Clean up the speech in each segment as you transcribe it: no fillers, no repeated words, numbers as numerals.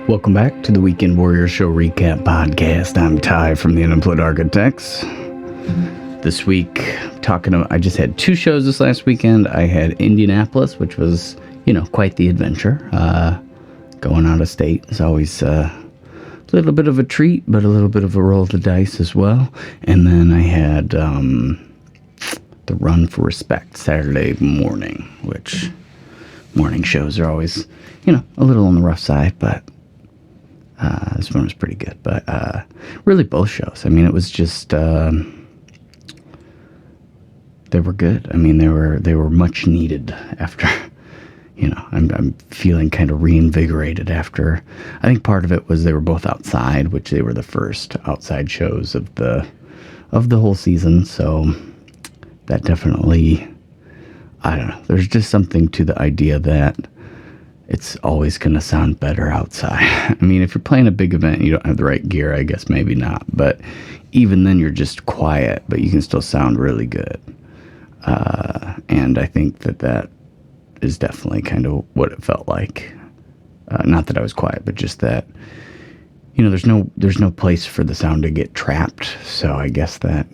Welcome back to the Weekend Warrior Show Recap Podcast. I'm Ty from the Unemployed Architects. This week, I just had 2 shows this last weekend. I had Indianapolis, which was, quite the adventure. Going out of state is always a little bit of a treat, but a little bit of a roll of the dice as well. And then I had the Run for Respect Saturday morning, which morning shows are always, a little on the rough side, but this one was pretty good. But really both shows. I mean, it was just they were good. I mean, they were much needed after. I'm feeling kind of reinvigorated after. I think part of it was they were both outside, which they were the first outside shows of the whole season. So that definitely, I don't know. There's just something to the idea that it's always going to sound better outside. I mean, if you're playing a big event, you don't have the right gear, I guess maybe not. But even then, you're just quiet, but you can still sound really good. And I think that is definitely kind of what it felt like. Not that I was quiet, but just that, there's no place for the sound to get trapped. So I guess that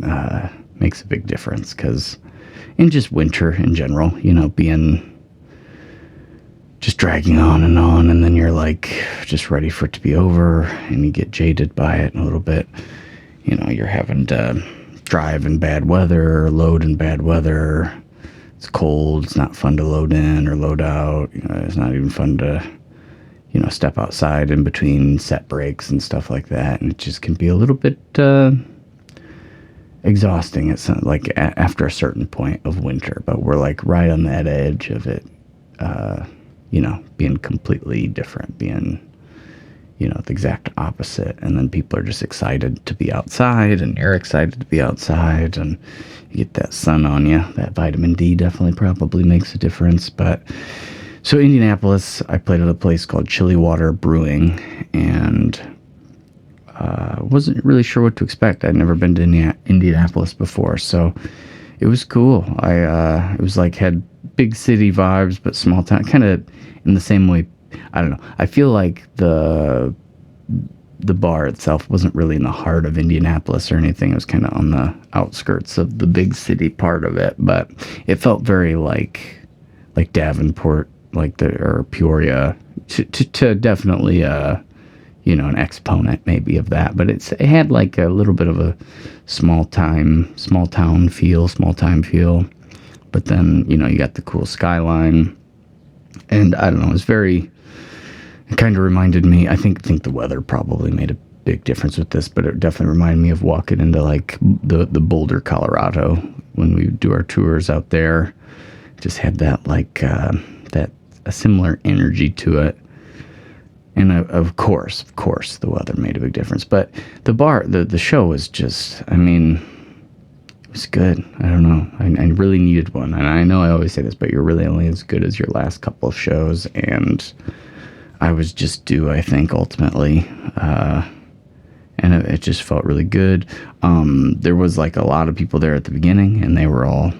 makes a big difference, because in just winter in general, being just dragging on, and then you're like just ready for it to be over, and you get jaded by it a little bit. You're having to drive in bad weather, load in bad weather. It's cold. It's not fun to load in or load out. It's not even fun to, step outside in between set breaks and stuff like that. And it just can be a little bit exhausting. It's like after a certain point of winter, but we're like right on that edge of it, being completely different, being, the exact opposite. And then people are just excited to be outside, and you're excited to be outside, and you get that sun on you. That vitamin D definitely probably makes a difference. But so Indianapolis, I played at a place called Chilly Water Brewing, and wasn't really sure what to expect. I'd never been to Indianapolis before, so it was cool. It was like had big city vibes, but small town, kind of in the same way. I don't know. I feel like the bar itself wasn't really in the heart of Indianapolis or anything. It was kind of on the outskirts of the big city part of it, but it felt very like Davenport, or Peoria, to definitely an exponent maybe of that. But it had like a little bit of a small time feel. But then you got the cool skyline, and I don't know. It kind of reminded me, I think the weather probably made a big difference with this, but it definitely reminded me of walking into like the Boulder, Colorado, when we do our tours out there. Just had that a similar energy to it. And of course, the weather made a big difference. But the show was just, it was good. I don't know. I really needed one. And I know I always say this, but you're really only as good as your last couple of shows. And I was just due, I think, ultimately. And it just felt really good. There was like a lot of people there at the beginning, and they were all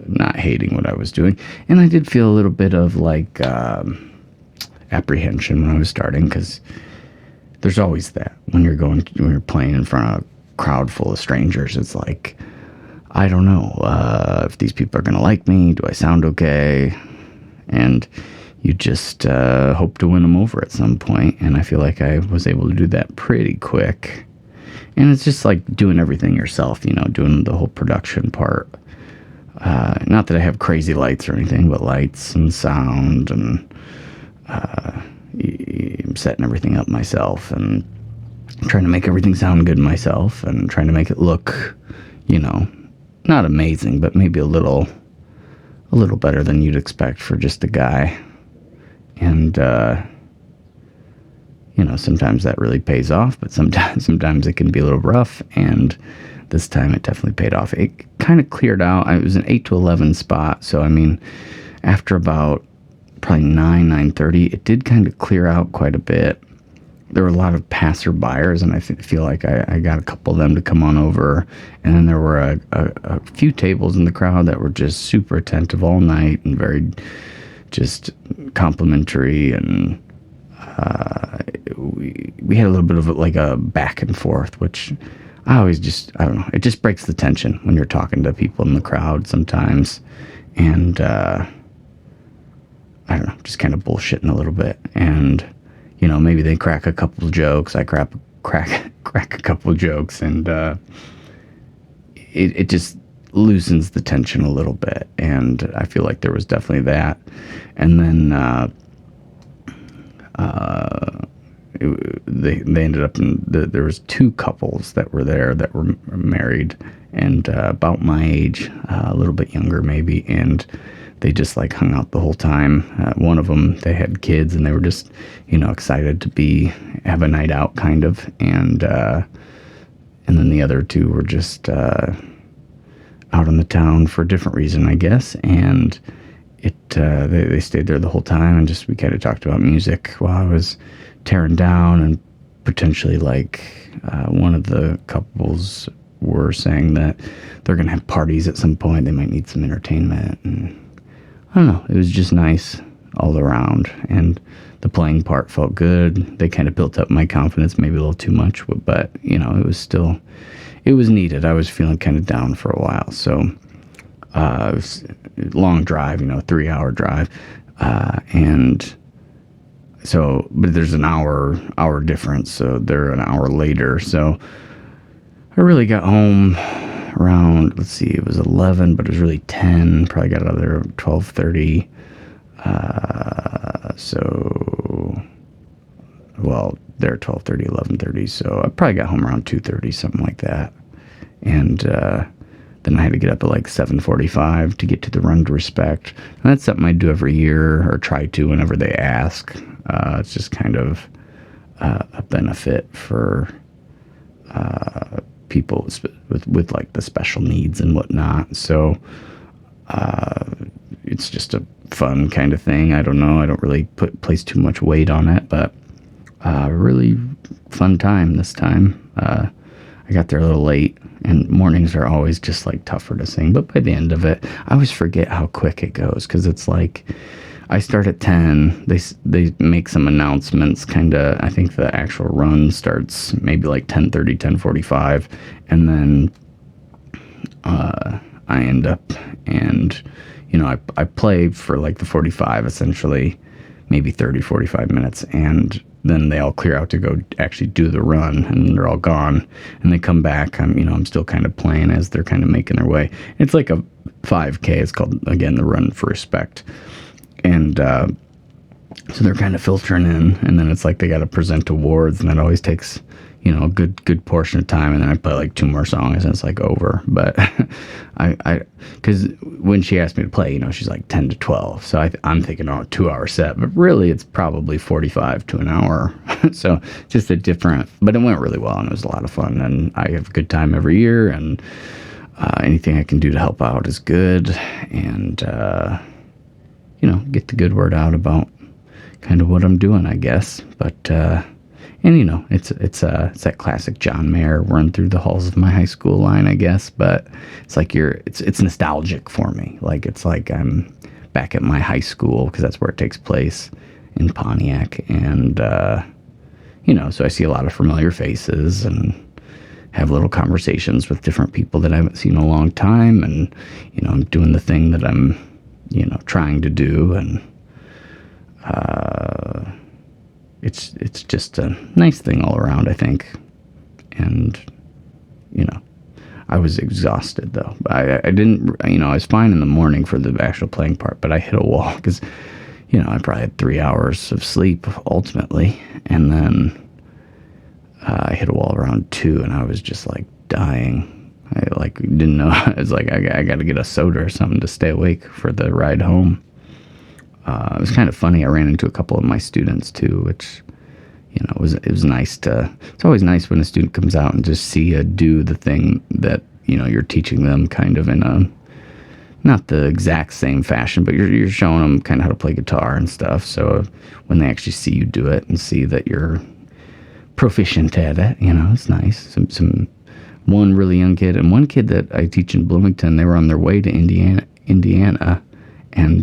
not hating what I was doing. And I did feel a little bit of like apprehension when I was starting, because there's always that when you're playing in front of a crowd full of strangers. It's like, I don't know if these people are going to like me. Do I sound okay? And you just hope to win them over at some point. And I feel like I was able to do that pretty quick. And it's just like doing everything yourself, doing the whole production part. Not that I have crazy lights or anything, but lights and sound, and I'm setting everything up myself, and trying to make everything sound good myself, and trying to make it look, not amazing, but maybe a little better than you'd expect for just a guy. And sometimes that really pays off, but sometimes it can be a little rough. And this time it definitely paid off. It kind of cleared out. It was an 8 to 11 spot, so after about probably 9:30, it did kind of clear out quite a bit. There were a lot of passer-buyers, and I feel like I got a couple of them to come on over. And then there were a few tables in the crowd that were just super attentive all night, and very just complimentary, and we had a little bit of like a back and forth, which I don't know, it just breaks the tension when you're talking to people in the crowd sometimes. And, I don't know, just kind of bullshitting a little bit. And, maybe they crack a couple of jokes. I crack a couple of jokes, and, it just loosens the tension a little bit. And I feel like there was definitely that. And then, they ended up there was two couples that were there that were married and about my age, a little bit younger maybe, and they just like hung out the whole time. One of them, they had kids, and they were just excited to have a night out kind of, and then the other two were just out in the town for a different reason, I guess. And they stayed there the whole time, and we kind of talked about music while I was tearing down. And potentially, like, one of the couples were saying that they're gonna have parties at some point, they might need some entertainment, and I don't know, it was just nice all around. And the playing part felt good. They kind of built up my confidence, maybe a little too much, but it was needed. I was feeling kind of down for a while. So it was a long drive, 3-hour drive. And so, but there's an hour difference. So they're an hour later. So I really got home around, it was 11, but it was really 10. Probably got out of there at 12:30. They're 12:30, 11:30. So I probably got home around 2:30, something like that. And then I had to get up at like 7:45 to get to the Run to Respect. And that's something I do every year, or try to whenever they ask. It's just kind of a benefit for people with like the special needs and whatnot. So it's just a fun kind of thing. I don't know. I don't really place too much weight on it, but really fun time this time. I got there a little late, and mornings are always just like tougher to sing. But by the end of it, I always forget how quick it goes, because it's like I start at 10. They make some announcements, kind of. I think the actual run starts maybe like 10:30, 10:45, and then I end up, and I play for like the 45 essentially, maybe 30, 45 minutes, and then they all clear out to go actually do the run, and they're all gone, and they come back. I'm still kind of playing as they're kind of making their way. It's like a 5K. It's called, again, the Run for Respect. And so they're kind of filtering in, and then it's like they got to present awards, and that always takes a good portion of time. And then I play like 2 more songs, and it's like over. But because when she asked me to play, she's like 10 to 12, so I'm thinking, 2-hour set, but really it's probably 45 to an hour. So just a different, but it went really well, and it was a lot of fun, and I have a good time every year, and anything I can do to help out is good. And get the good word out about kind of what I'm doing, I guess. But it's that classic John Mayer run through the halls of my high school line, I guess. But it's like it's nostalgic for me. Like, it's like I'm back at my high school, because that's where it takes place, in Pontiac. And so I see a lot of familiar faces, and have little conversations with different people that I haven't seen in a long time. And I'm doing the thing that I'm trying to do, and it's just a nice thing all around, I think. And I was exhausted though. I didn't, I was fine in the morning for the actual playing part, but I hit a wall, because I probably had 3 hours of sleep ultimately, and then I hit a wall around 2, and I was just like dying. I didn't know. I was like, I got to get a soda or something to stay awake for the ride home. It was kind of funny. I ran into a couple of my students too, which, it was nice it's always nice when a student comes out and just see you do the thing that, you're teaching them, kind of in a, not the exact same fashion, but you're showing them kind of how to play guitar and stuff. So when they actually see you do it and see that you're proficient at it, it's nice. One really young kid, and one kid that I teach in Bloomington, they were on their way to Indiana, And,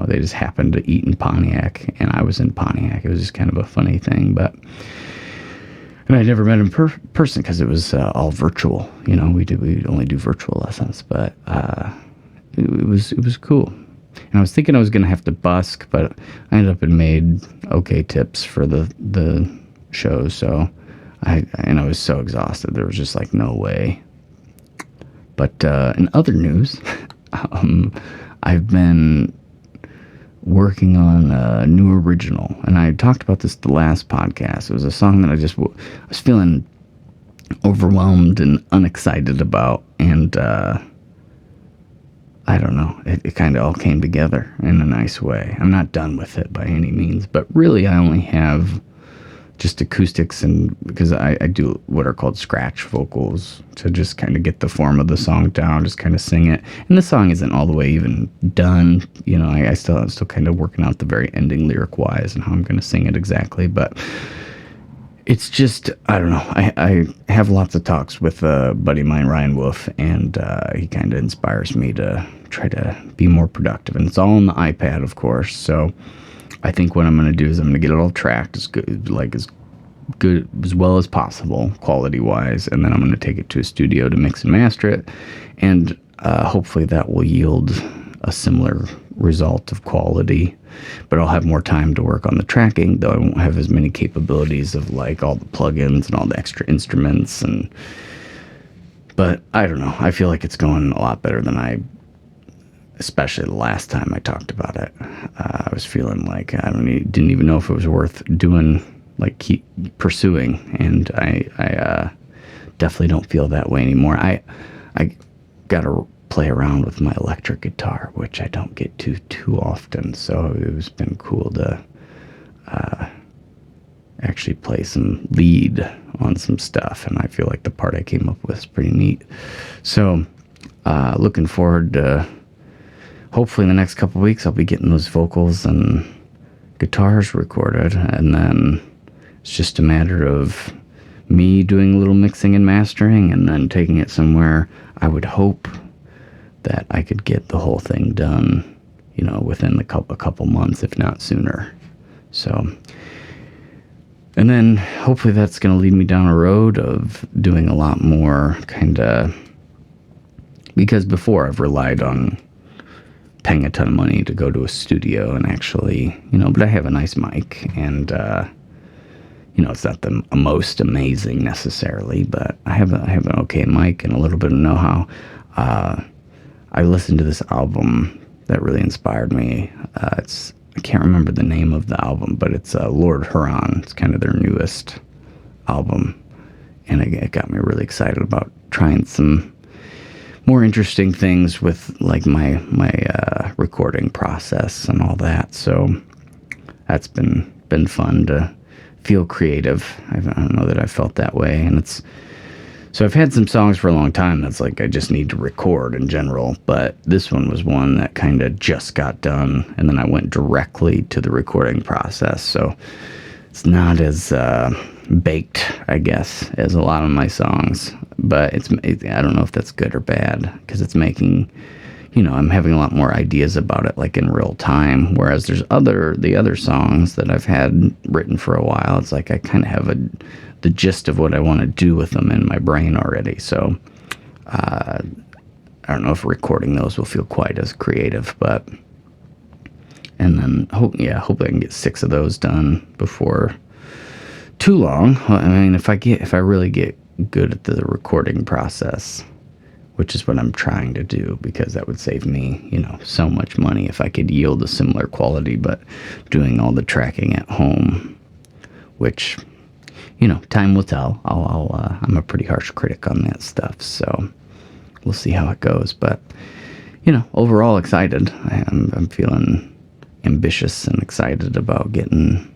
they just happened to eat in Pontiac, and I was in Pontiac. It was just kind of a funny thing, and I never met him person because it was all virtual. We only do virtual lessons, but it was cool. And I was thinking I was going to have to busk, but I ended up and made okay tips for the show. So I was so exhausted. There was just like no way. But in other news, I've been working on a new original, and I talked about this the last podcast. It was a song that I was feeling overwhelmed and unexcited about, and I don't know, it kind of all came together in a nice way. I'm not done with it by any means, but really I only have just acoustics, and because I do what are called scratch vocals to just kind of get the form of the song down, just kind of sing it. And the song isn't all the way even done. I'm still kind of working out the very ending lyric wise and how I'm going to sing it exactly. But it's just, I don't know. I have lots of talks with a buddy of mine, Ryan Wolf, and he kind of inspires me to try to be more productive. And it's all on the iPad, of course. So I think what I'm going to do is I'm going to get it all tracked as good as well as possible, quality-wise, and then I'm going to take it to a studio to mix and master it, and hopefully that will yield a similar result of quality, but I'll have more time to work on the tracking, though I won't have as many capabilities of like all the plugins and all the extra instruments, but I don't know. I feel like it's going a lot better than especially the last time I talked about it. I was feeling like didn't even know if it was worth doing, like keep pursuing, and I definitely don't feel that way anymore. I got to play around with my electric guitar, which I don't get to too often, so it's been cool to actually play some lead on some stuff, and I feel like the part I came up with is pretty neat. So looking forward to, hopefully in the next couple weeks I'll be getting those vocals and guitars recorded, and then it's just a matter of me doing a little mixing and mastering, and then taking it somewhere. I would hope that I could get the whole thing done, within a couple months, if not sooner. So, and then hopefully that's going to lead me down a road of doing a lot more because before I've relied on paying a ton of money to go to a studio and actually, but I have a nice mic, and it's not the most amazing necessarily, but I have an okay mic and a little bit of know-how. I listened to this album that really inspired me. I can't remember the name of the album, but it's Lord Huron. It's kind of their newest album, and it got me really excited about trying some more interesting things with like my recording process and all that. So that's been fun to feel creative. I don't know that I felt that way, and so I've had some songs for a long time that's like I just need to record in general, but this one was one that kind of just got done, and then I went directly to the recording process. So it's not as baked, I guess, as a lot of my songs, but I don't know if that's good or bad, because it's making, I'm having a lot more ideas about it, like in real time, whereas there's the other songs that I've had written for a while, it's like I kind of have the gist of what I want to do with them in my brain already. So I don't know if recording those will feel quite as creative, and then hopefully I can get 6 of those done before too long. I mean, if I really get good at the recording process, which is what I'm trying to do, because that would save me, so much money if I could yield a similar quality, but doing all the tracking at home, which, time will tell. I'm a pretty harsh critic on that stuff, so we'll see how it goes. But, overall excited. I'm feeling ambitious and excited about getting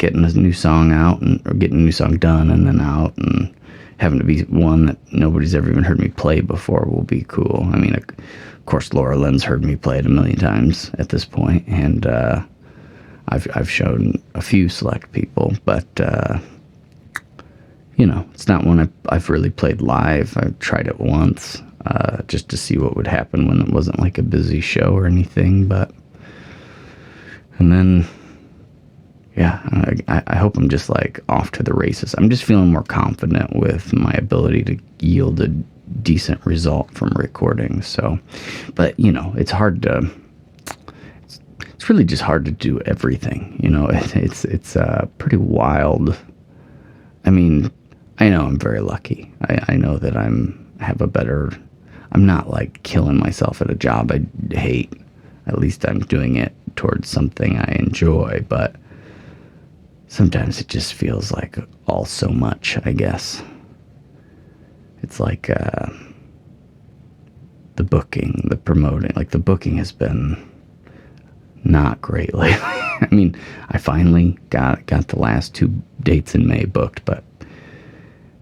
a new song out, or getting a new song done and then out, and having to be one that nobody's ever even heard me play before will be cool. I mean, of course, Laura Lynn's heard me play it a million times at this point, and I've shown a few select people, but it's not one I've really played live. I've tried it once, just to see what would happen when it wasn't like a busy show or anything. And then, yeah, I hope I'm just like off to the races. I'm just feeling more confident with my ability to yield a decent result from recording. So, but it's hard to. It's really just hard to do everything. It's pretty wild. I mean, I know I'm very lucky. I know that I'm not like killing myself at a job I hate. At least I'm doing it towards something I enjoy, but sometimes it just feels like all so much, I guess. It's like the booking, the promoting, like the booking has been not great lately. I mean, I finally got the last 2 dates in May booked, but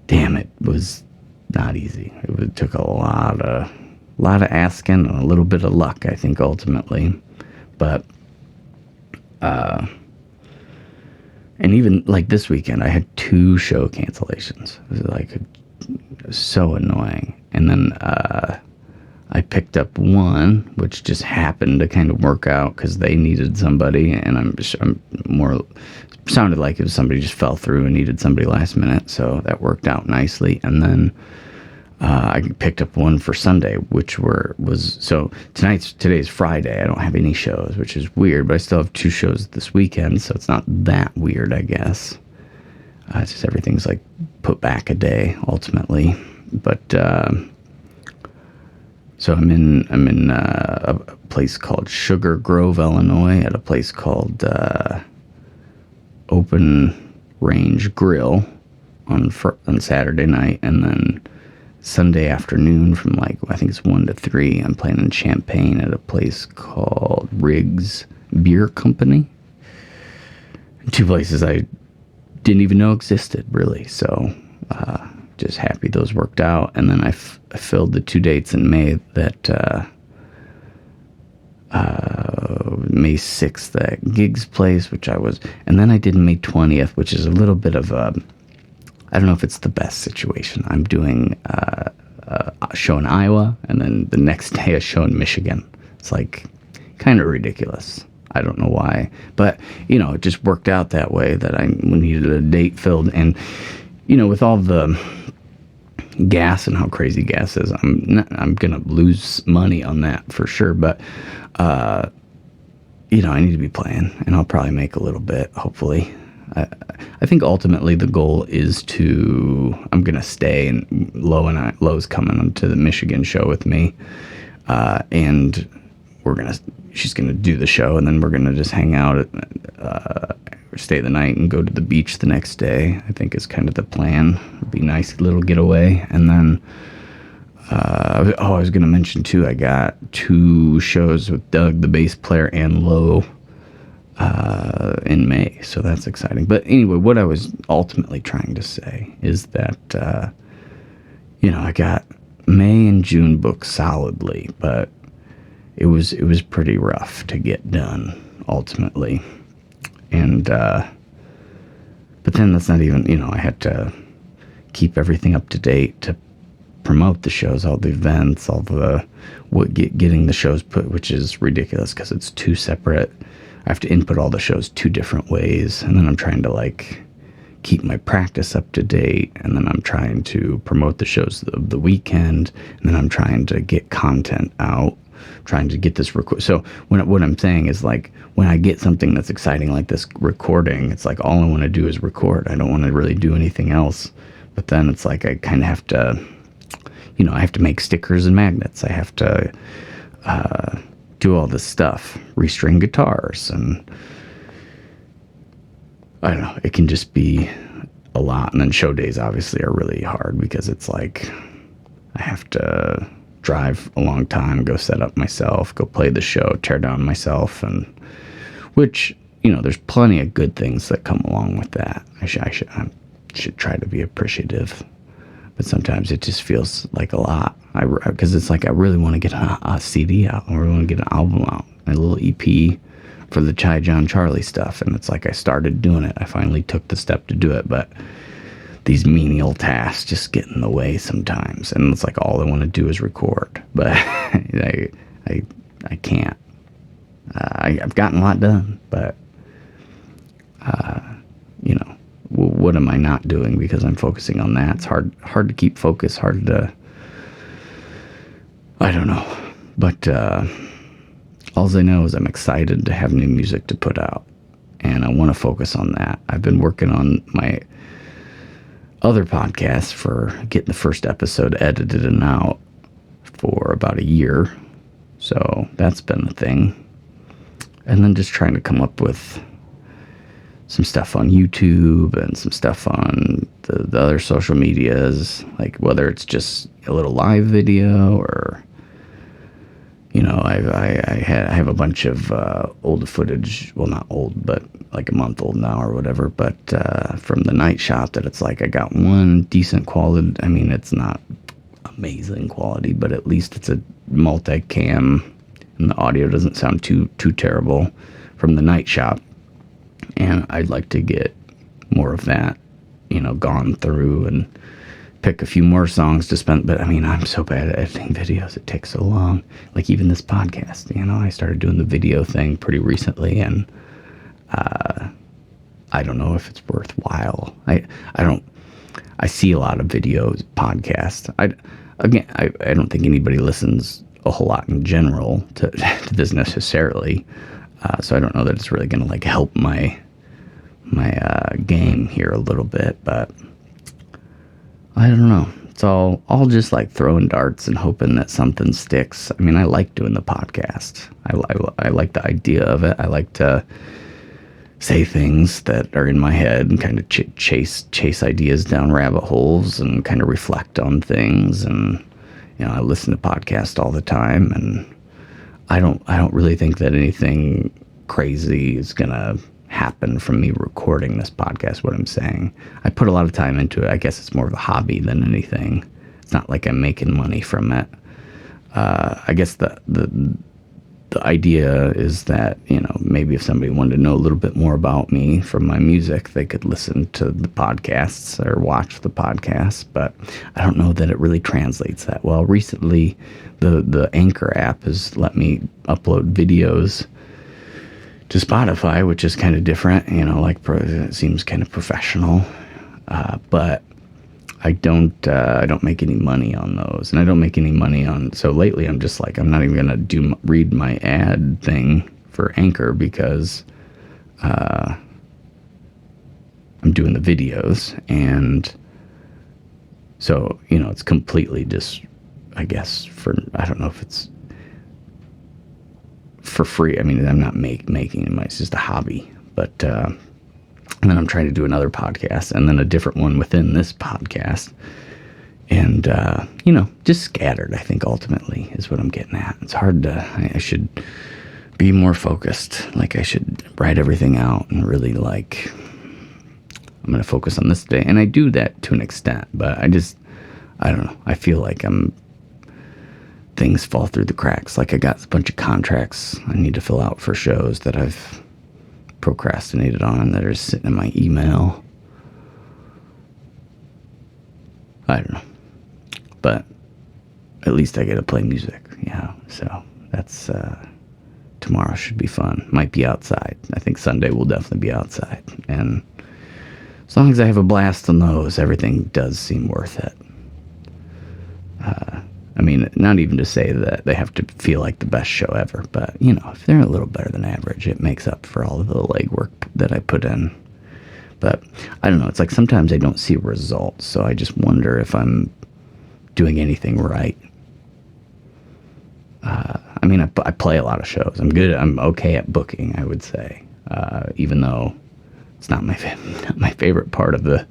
damn, it was not easy. It took a lot of asking and a little bit of luck, I think, ultimately. But and even like this weekend, I had 2 show cancellations. It was like so annoying. And then I picked up one, which just happened to kind of work out because they needed somebody, and I'm more sounded like it was somebody just fell through and needed somebody last minute, so that worked out nicely. And then I picked up one for Sunday, which so today's Friday. I don't have any shows, which is weird, but I still have 2 shows this weekend, so it's not that weird, I guess. It's just everything's like put back a day ultimately, but. So I'm in a place called Sugar Grove, Illinois, at a place called Open Range Grill on Saturday night, and then Sunday afternoon from I think it's 1 to 3. I'm playing in Champaign at a place called Riggs Beer Company. 2 places I didn't even know existed, really. So. Just happy those worked out. And then I filled the 2 dates in May that May 6th at Gigs Place, and then I did May 20th, which is a little bit of I don't know if it's the best situation. I'm doing a show in Iowa, and then the next day a show in Michigan. It's like kind of ridiculous. I don't know why, but it just worked out that way that I needed a date filled. And with all the gas and how crazy gas is, I'm gonna lose money on that for sure. But I need to be playing, and I'll probably make a little bit, hopefully. I think ultimately the goal is I'm gonna stay, and Lo's coming to the Michigan show with me, and she's gonna do the show, and then we're gonna just hang out stay the night and go to the beach the next day. I think is kind of the plan. It'd be a nice little getaway. And then I was going to mention too, I got 2 shows with Doug, the bass player, and Lo in May, so that's exciting. But anyway, what I was ultimately trying to say is that I got May and June booked solidly, but it was pretty rough to get done ultimately. And but then that's not even, I had to keep everything up to date to promote the shows, all the events, all the getting the shows put, which is ridiculous because it's 2 separate. I have to input all the shows 2 different ways, and then I'm trying to keep my practice up to date, and then I'm trying to promote the shows of the weekend, and then I'm trying to get content out, trying to get this record. So what I'm saying is when I get something that's exciting like this recording, it's like all I want to do is record. I don't want to really do anything else. But then it's like I kind of have to, I have to make stickers and magnets. I have to do all this stuff, restring guitars, and I don't know. It can just be a lot. And then show days obviously are really hard because it's like I have to drive a long time, go set up myself, go play the show, tear down myself, and which, there's plenty of good things that come along with that. I should try to be appreciative, but sometimes it just feels like a lot. Because it's like I really want to get a CD out, or I want to get an album out, a little EP for the TyJon Charlie stuff, and it's like I started doing it. I finally took the step to do it, but these menial tasks just get in the way sometimes, and it's like all I want to do is record, but I can't. I've gotten a lot done, but what am I not doing because I'm focusing on that? It's hard to keep focus, hard to, I don't know. But all I know is I'm excited to have new music to put out, and I want to focus on that. I've been working on my other podcast for getting the first episode edited and out for about a year, so that's been the thing. And then just trying to come up with some stuff on YouTube and some stuff on the other social medias, like whether it's just a little live video or, I have a bunch of old footage, well, not old, but like a month old now or whatever, but from the night shop that it's like I got one decent quality. I mean, it's not amazing quality, but at least it's a multicam and the audio doesn't sound too terrible from the night shop. And I'd like to get more of that, gone through and pick a few more songs to spend. But I mean, I'm so bad at editing videos. It takes so long. Like even this podcast, I started doing the video thing pretty recently, and I don't know if it's worthwhile. I see a lot of videos, podcasts. I don't think anybody listens a whole lot in general to this necessarily. So I don't know that it's really going to help my game here a little bit, but I don't know. It's all just throwing darts and hoping that something sticks. I mean, I like doing the podcast. I like the idea of it. I like to say things that are in my head and kind of chase ideas down rabbit holes and kind of reflect on things. And I listen to podcasts all the time, and I don't really think that anything crazy is gonna happen from me recording this podcast. What I'm saying, I put a lot of time into it. I guess it's more of a hobby than anything. It's not like I'm making money from it. I guess the idea is that maybe if somebody wanted to know a little bit more about me from my music, they could listen to the podcasts or watch the podcasts. But I don't know that it really translates that well. Recently, the Anchor app has let me upload videos to Spotify, which is kind of different. It seems kind of professional, but I don't make any money on those, and I don't make any money on. So lately, I'm just I'm not even gonna read my ad thing for Anchor because I'm doing the videos, and so it's completely just, I guess, I don't know if it's for free. I mean, I'm not making it. It's just a hobby, but. And then I'm trying to do another podcast and then a different one within this podcast. And, just scattered, I think, ultimately is what I'm getting at. It's hard to, I should be more focused. I should write everything out and really I'm going to focus on this today. And I do that to an extent, but I don't know. I feel like things fall through the cracks. I got a bunch of contracts I need to fill out for shows that I've procrastinated on that are sitting in my email. I don't know, but at least I get to play music. So that's tomorrow should be fun. Might be outside. I think Sunday will definitely be outside, and as long as I have a blast on those, everything does seem worth it. I mean, not even to say that they have to feel like the best show ever, but, if they're a little better than average, it makes up for all of the legwork that I put in. But, I don't know, it's sometimes I don't see results, so I just wonder if I'm doing anything right. I mean, I play a lot of shows. I'm okay at booking, I would say, even though it's not my favorite part of the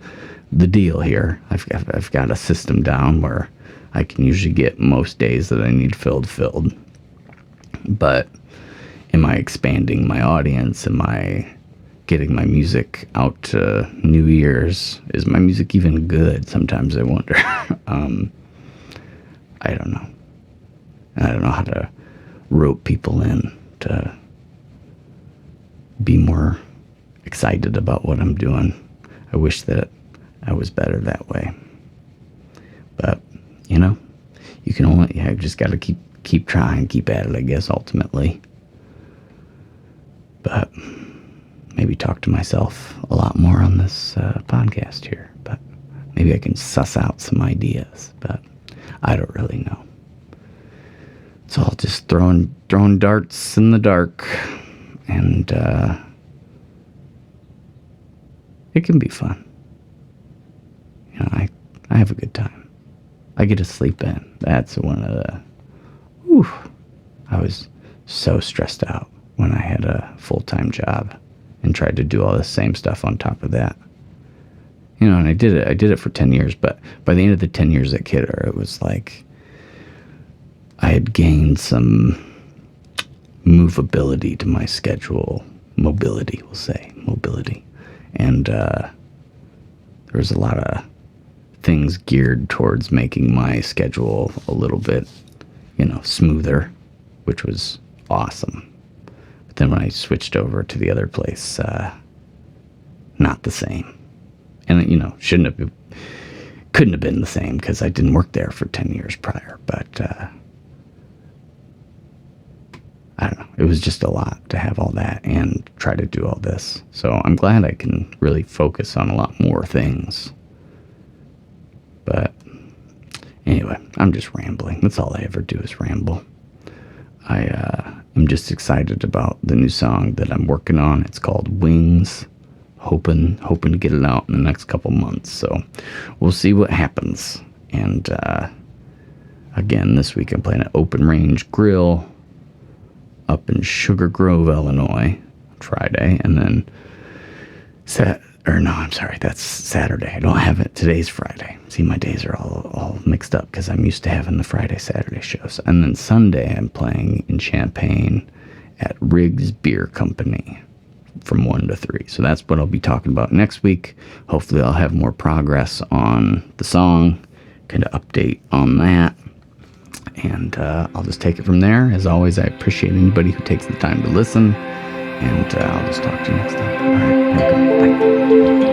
deal here. I've got a system down where I can usually get most days that I need filled. But am I expanding my audience? Am I getting my music out to new ears? Is my music even good? Sometimes I wonder. I don't know. I don't know how to rope people in to be more excited about what I'm doing. I wish that I was better that way. But, you know, I've just got to keep trying, keep at it, I guess, ultimately. But maybe talk to myself a lot more on this podcast here. But maybe I can suss out some ideas. But I don't really know. It's all just throwing darts in the dark. And it can be fun. You know, I have a good time. I get to sleep in. That's one of the... Whew, I was so stressed out when I had a full-time job and tried to do all the same stuff on top of that. You know, and I did it for 10 years, but by the end of the 10 years at Kidder, it was like I had gained some movability to my schedule. Mobility, we'll say. Mobility. And there was a lot of things geared towards making my schedule a little bit, you know, smoother, which was awesome. But then when I switched over to the other place, not the same. And, you know, couldn't have been the same because I didn't work there for 10 years prior. But I don't know. It was just a lot to have all that and try to do all this. So I'm glad I can really focus on a lot more things. But anyway, I'm just rambling. That's all I ever do is ramble. I'm just excited about the new song that I'm working on. It's called Wings. Hoping to get it out in the next couple months. So we'll see what happens. And again, this week I'm playing at Open Range Grill up in Sugar Grove, Illinois, Friday. And then that's Saturday. I don't have it. Today's Friday. See, my days are all mixed up because I'm used to having the Friday, Saturday shows. And then Sunday I'm playing in Champaign at Riggs Beer Company from 1 to 3. So that's what I'll be talking about next week. Hopefully I'll have more progress on the song, kind of update on that. And I'll just take it from there. As always, I appreciate anybody who takes the time to listen. And I'll just talk to you next time. All right. Have a good one. Bye.